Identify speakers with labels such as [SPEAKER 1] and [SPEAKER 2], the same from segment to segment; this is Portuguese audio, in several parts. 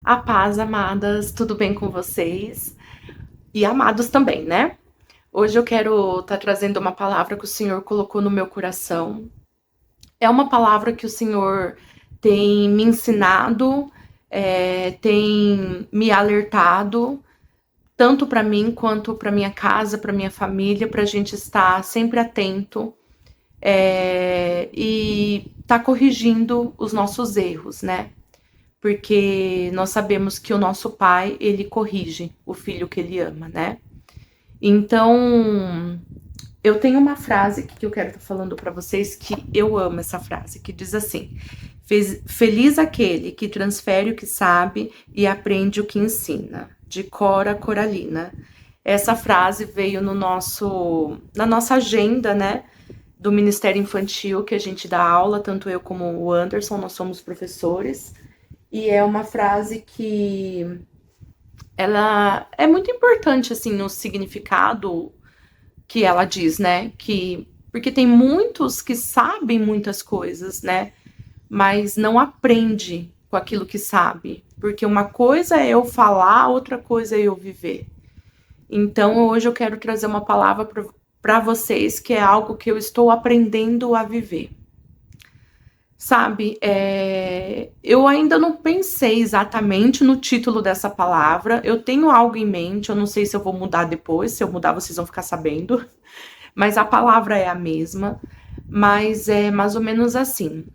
[SPEAKER 1] A paz, amadas, tudo bem com vocês? E amados também, né? Hoje eu quero estar trazendo uma palavra que o Senhor colocou no meu coração. É uma palavra que o Senhor tem me ensinado, tem me alertado, tanto para mim quanto para minha casa, para minha família, para a gente estar sempre atento e estar corrigindo os nossos erros, né? Porque nós sabemos que o nosso pai, ele corrige o filho que ele ama, né? Então, eu tenho uma frase que eu quero estar falando para vocês que eu amo essa frase, que diz assim: Feliz aquele que transfere o que sabe e aprende o que ensina, de Cora Coralina. Essa frase veio na nossa agenda, né, do Ministério Infantil, que a gente dá aula, tanto eu como o Anderson, nós somos professores. E é uma frase que ela é muito importante, assim, no significado que ela diz, né? Porque tem muitos que sabem muitas coisas, né? Mas não aprende com aquilo que sabe. Porque uma coisa é eu falar, outra coisa é eu viver. Então, hoje eu quero trazer uma palavra para vocês que é algo que eu estou aprendendo a viver. Sabe, eu ainda não pensei exatamente no título dessa palavra. Eu tenho algo em mente, eu não sei se eu vou mudar depois. Se eu mudar, vocês vão ficar sabendo. Mas a palavra é a mesma. Mas é mais ou menos assim.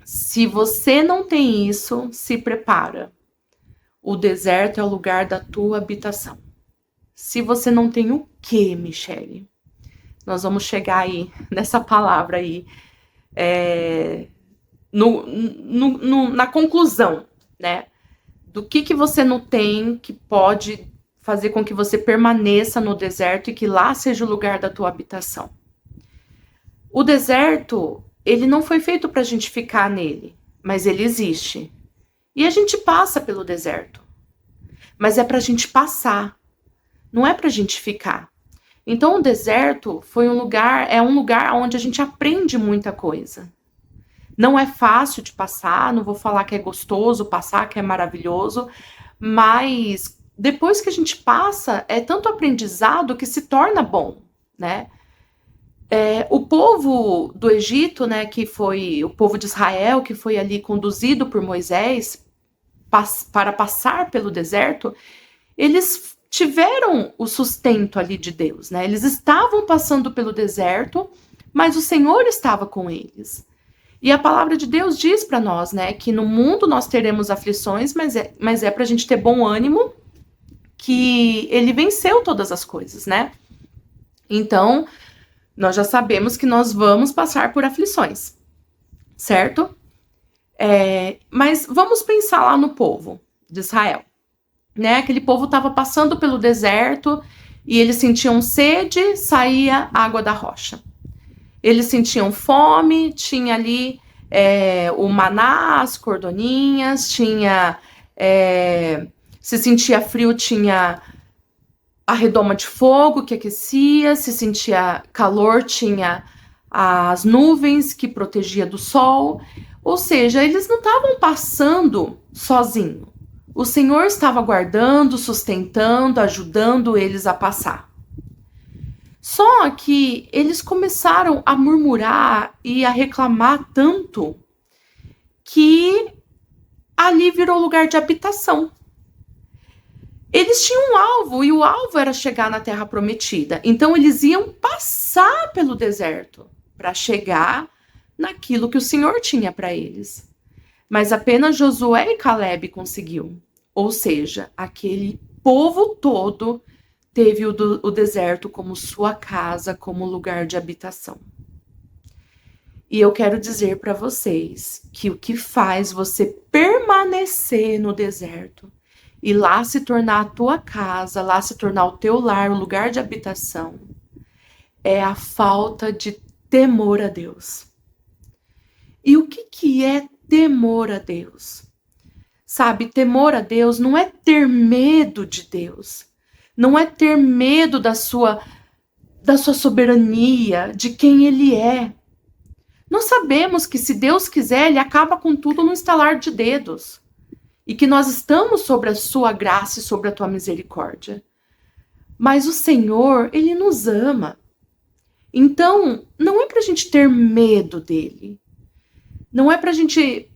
[SPEAKER 1] Se você não tem isso, se prepara. O deserto é o lugar da tua habitação. Se você não tem o quê, Michele? Nós vamos chegar aí nessa palavra aí. Na conclusão, né? Do que você não tem que pode fazer com que você permaneça no deserto e que lá seja o lugar da tua habitação. O deserto, ele não foi feito para a gente ficar nele, mas ele existe. E a gente passa pelo deserto. Mas é para a gente passar, não é para a gente ficar. Então o deserto é um lugar onde a gente aprende muita coisa. Não é fácil de passar, não vou falar que é gostoso passar, que é maravilhoso, mas depois que a gente passa, é tanto aprendizado que se torna bom, né? O povo do Egito, né, que foi o povo de Israel, que foi ali conduzido por Moisés para passar pelo deserto, eles tiveram o sustento ali de Deus, né? Eles estavam passando pelo deserto, mas o Senhor estava com eles. E a palavra de Deus diz para nós, né, que no mundo nós teremos aflições, mas é para a gente ter bom ânimo, que ele venceu todas as coisas, né? Então, nós já sabemos que nós vamos passar por aflições, certo? Mas vamos pensar lá no povo de Israel, né? Aquele povo estava passando pelo deserto e eles sentiam sede, saía água da rocha. Eles sentiam fome, tinha ali o maná, as cordoninhas, tinha. Se sentia frio, tinha a redoma de fogo que aquecia, se sentia calor, tinha as nuvens que protegia do sol. Ou seja, eles não estavam passando sozinho. O Senhor estava guardando, sustentando, ajudando eles a passar. Só que eles começaram a murmurar e a reclamar tanto que ali virou lugar de habitação. Eles tinham um alvo e o alvo era chegar na Terra Prometida. Então eles iam passar pelo deserto para chegar naquilo que o Senhor tinha para eles. Mas apenas Josué e Caleb conseguiu. Ou seja, aquele povo todo teve o deserto como sua casa, como lugar de habitação. E eu quero dizer para vocês que o que faz você permanecer no deserto e lá se tornar a tua casa, lá se tornar o teu lar, o lugar de habitação, é a falta de temor a Deus. E o que é temor a Deus? Sabe, temor a Deus não é ter medo de Deus. Não é ter medo da sua soberania, de quem Ele é. Nós sabemos que se Deus quiser, Ele acaba com tudo no estalar de dedos. e que nós estamos sobre a sua graça e sobre a tua misericórdia. Mas o Senhor, Ele nos ama. Então, não é pra gente ter medo dele. Não é pra gente...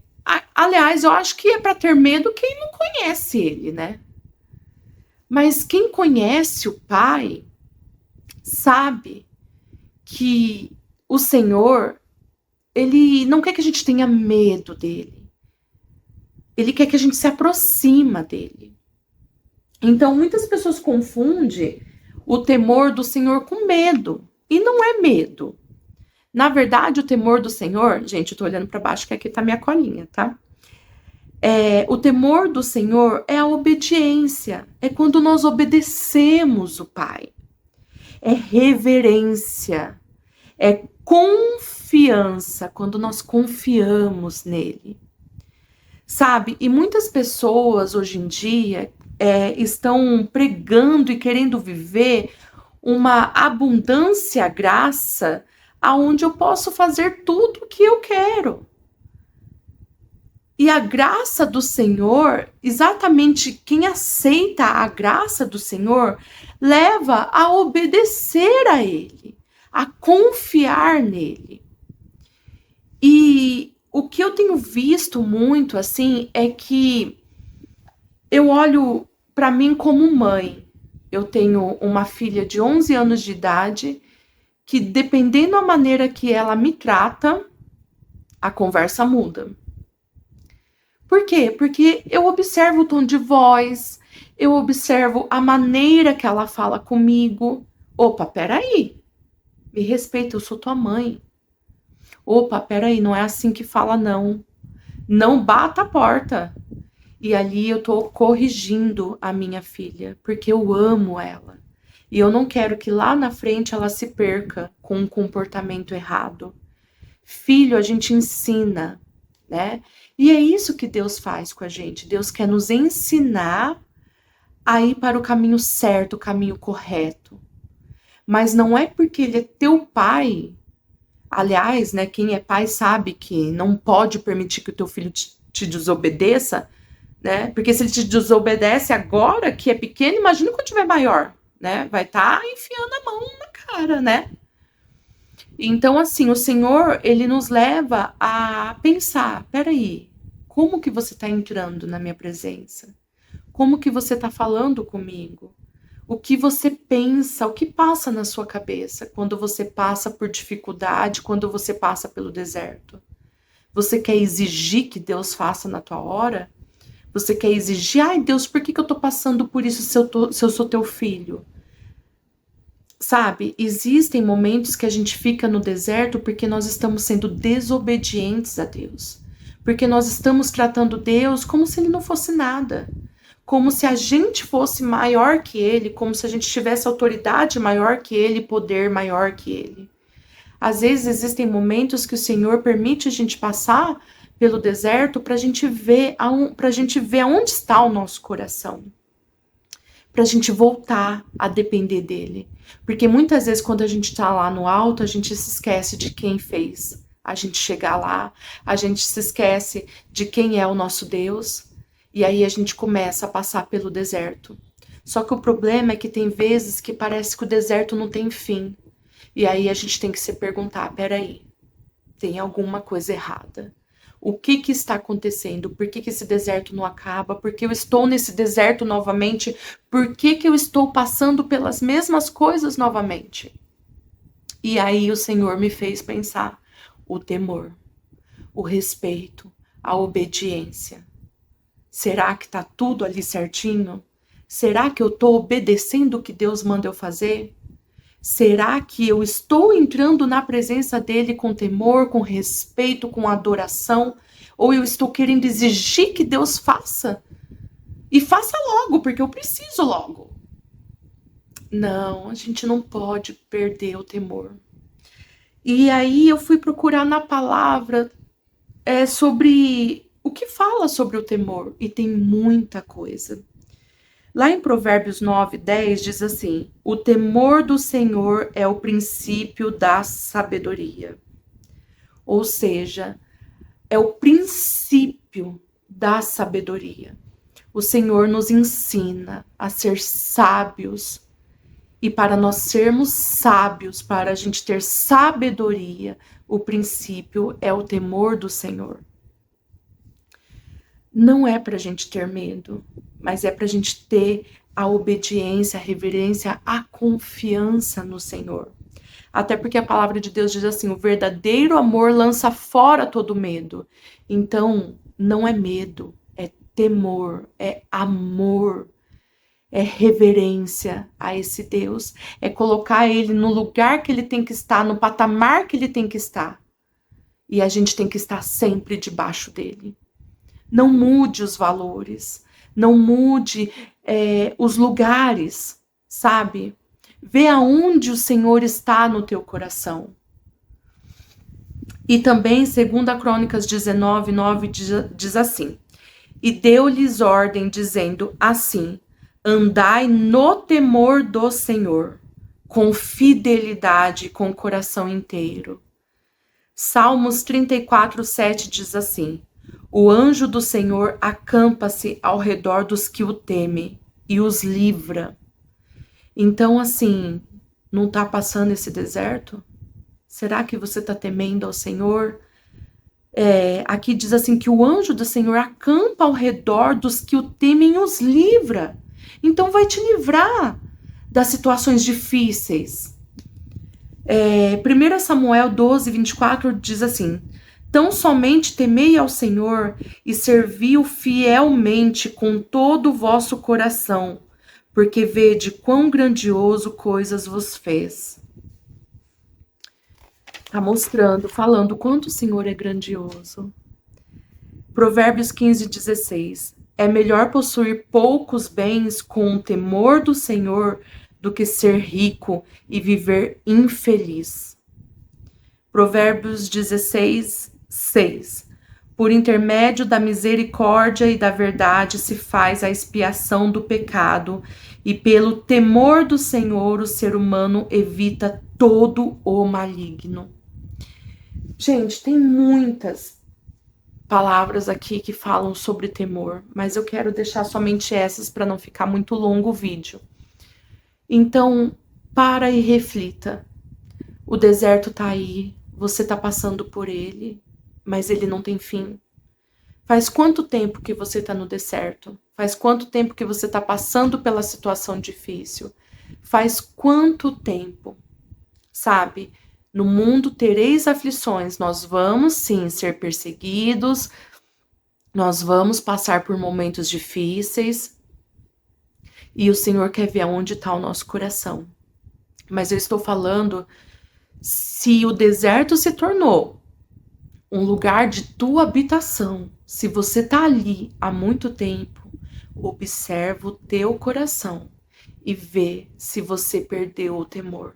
[SPEAKER 1] Aliás, eu acho que é pra ter medo quem não conhece ele, né? Mas quem conhece o Pai sabe que o Senhor, Ele não quer que a gente tenha medo dele. Ele quer que a gente se aproxima dele. Então, muitas pessoas confundem o temor do Senhor com medo. E não é medo. Na verdade, o temor do Senhor... Gente, eu tô olhando para baixo que aqui tá minha colinha, tá? O temor do Senhor é a obediência. É quando nós obedecemos o Pai. É reverência. É confiança, quando nós confiamos nele. Sabe? E muitas pessoas hoje em dia estão pregando e querendo viver uma abundância graça aonde eu posso fazer tudo o que eu quero. E a graça do Senhor, exatamente quem aceita a graça do Senhor, leva a obedecer a Ele, a confiar nele. E o que eu tenho visto muito, assim, é que eu olho para mim como mãe. Eu tenho uma filha de 11 anos de idade que, dependendo da maneira que ela me trata, a conversa muda. Por quê? Porque eu observo o tom de voz, eu observo a maneira que ela fala comigo. Opa, peraí, me respeita, eu sou tua mãe. Opa, peraí, não é assim que fala, não. Não bata a porta. E ali eu tô corrigindo a minha filha, porque eu amo ela. E eu não quero que lá na frente ela se perca com um comportamento errado. Filho, a gente ensina, né? E é isso que Deus faz com a gente. Deus quer nos ensinar a ir para o caminho certo, o caminho correto. Mas não é porque Ele é teu pai. Aliás, né, quem é pai sabe que não pode permitir que o teu filho te desobedeça, né? Porque se ele te desobedece agora, que é pequeno, imagina quando tiver maior, né? Vai estar enfiando a mão na cara, né? Então, assim, o Senhor, Ele nos leva a pensar, peraí, como que você está entrando na minha presença? Como que você está falando comigo? O que você pensa, o que passa na sua cabeça quando você passa por dificuldade, quando você passa pelo deserto? Você quer exigir que Deus faça na tua hora? Você quer exigir, ai Deus, por que eu tô passando por isso se eu sou teu filho? Sabe, existem momentos que a gente fica no deserto porque nós estamos sendo desobedientes a Deus. Porque nós estamos tratando Deus como se Ele não fosse nada. Como se a gente fosse maior que Ele, como se a gente tivesse autoridade maior que Ele, poder maior que Ele. Às vezes existem momentos que o Senhor permite a gente passar pelo deserto para a gente ver aonde está o nosso coração. Para a gente voltar a depender dele. Porque muitas vezes quando a gente está lá no alto, a gente se esquece de quem fez a gente chegar lá, a gente se esquece de quem é o nosso Deus, e aí a gente começa a passar pelo deserto. Só que o problema é que tem vezes que parece que o deserto não tem fim. E aí a gente tem que se perguntar, peraí, tem alguma coisa errada? O que está acontecendo? Por que esse deserto não acaba? Por que eu estou nesse deserto novamente? Por que eu estou passando pelas mesmas coisas novamente? E aí o Senhor me fez pensar o temor, o respeito, a obediência. Será que está tudo ali certinho? Será que eu estou obedecendo o que Deus manda eu fazer? Será que eu estou entrando na presença dele com temor, com respeito, com adoração? Ou eu estou querendo exigir que Deus faça? E faça logo, porque eu preciso logo. Não, a gente não pode perder o temor. E aí eu fui procurar na palavra sobre o que fala sobre o temor. E tem muita coisa. Lá em Provérbios 9:10 diz assim: o temor do Senhor é o princípio da sabedoria. Ou seja, é o princípio da sabedoria. O Senhor nos ensina a ser sábios. E para nós sermos sábios, para a gente ter sabedoria, o princípio é o temor do Senhor. Não é para a gente ter medo, mas é para a gente ter a obediência, a reverência, a confiança no Senhor. Até porque a palavra de Deus diz assim, o verdadeiro amor lança fora todo medo. Então, não é medo, é temor, é amor, é reverência a esse Deus, é colocar ele no lugar que ele tem que estar, no patamar que ele tem que estar. E a gente tem que estar sempre debaixo dele. Não mude os valores, não mude os lugares, sabe? Vê aonde o Senhor está no teu coração. E também, 2 Crônicas 19:9 diz assim, e deu-lhes ordem, dizendo assim, andai no temor do Senhor, com fidelidade e com coração inteiro. Salmos 34:7 diz assim, o anjo do Senhor acampa-se ao redor dos que o temem e os livra. Então, assim, não está passando esse deserto? Será que você está temendo ao Senhor? Aqui diz assim que o anjo do Senhor acampa ao redor dos que o temem e os livra. Então vai te livrar das situações difíceis. 1 Samuel 12:24 diz assim, tão somente temei ao Senhor e servi-o fielmente com todo o vosso coração, porque vede quão grandioso coisas vos fez. Está mostrando, falando quanto o Senhor é grandioso. Provérbios 15:16. É melhor possuir poucos bens com o temor do Senhor do que ser rico e viver infeliz. Provérbios 16:6. Por intermédio da misericórdia e da verdade se faz a expiação do pecado, e pelo temor do Senhor o ser humano evita todo o maligno. Gente, tem muitas palavras aqui que falam sobre temor, mas eu quero deixar somente essas para não ficar muito longo o vídeo. Então, para e reflita. O deserto tá aí, você tá passando por ele, mas ele não tem fim. Faz quanto tempo que você tá no deserto? Faz quanto tempo que você tá passando pela situação difícil? Faz quanto tempo? Sabe? No mundo tereis aflições, nós vamos sim ser perseguidos, nós vamos passar por momentos difíceis, e o Senhor quer ver aonde está o nosso coração. Mas eu estou falando, se o deserto se tornou um lugar de tua habitação, se você está ali há muito tempo, observa o teu coração e vê se você perdeu o temor.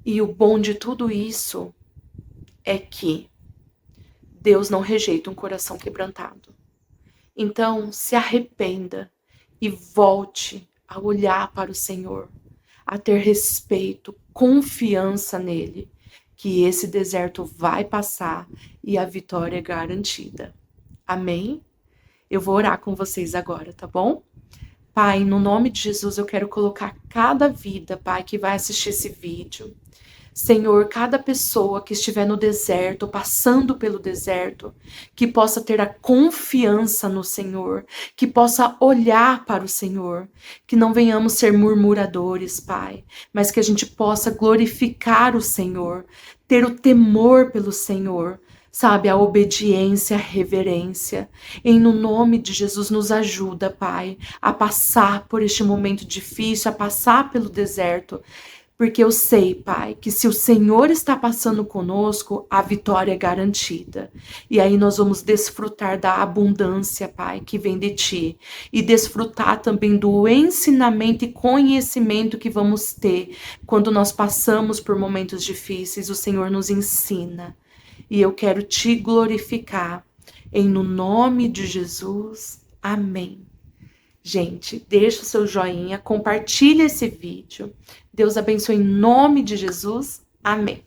[SPEAKER 1] E o bom de tudo isso é que Deus não rejeita um coração quebrantado. Então, se arrependa e volte a olhar para o Senhor, a ter respeito, confiança nele, que esse deserto vai passar e a vitória é garantida. Amém? Eu vou orar com vocês agora, tá bom? Pai, no nome de Jesus, eu quero colocar cada vida, Pai, que vai assistir esse vídeo. Senhor, cada pessoa que estiver no deserto, passando pelo deserto, que possa ter a confiança no Senhor, que possa olhar para o Senhor, que não venhamos ser murmuradores, Pai, mas que a gente possa glorificar o Senhor, ter o temor pelo Senhor, sabe, a obediência, a reverência. No nome de Jesus, nos ajuda, Pai, a passar por este momento difícil, a passar pelo deserto, porque eu sei, Pai, que se o Senhor está passando conosco, a vitória é garantida. E aí nós vamos desfrutar da abundância, Pai, que vem de Ti. E desfrutar também do ensinamento e conhecimento que vamos ter quando nós passamos por momentos difíceis. O Senhor nos ensina. E eu quero Te glorificar. No nome de Jesus. Amém. Gente, deixa o seu joinha, compartilha esse vídeo. Deus abençoe em nome de Jesus. Amém.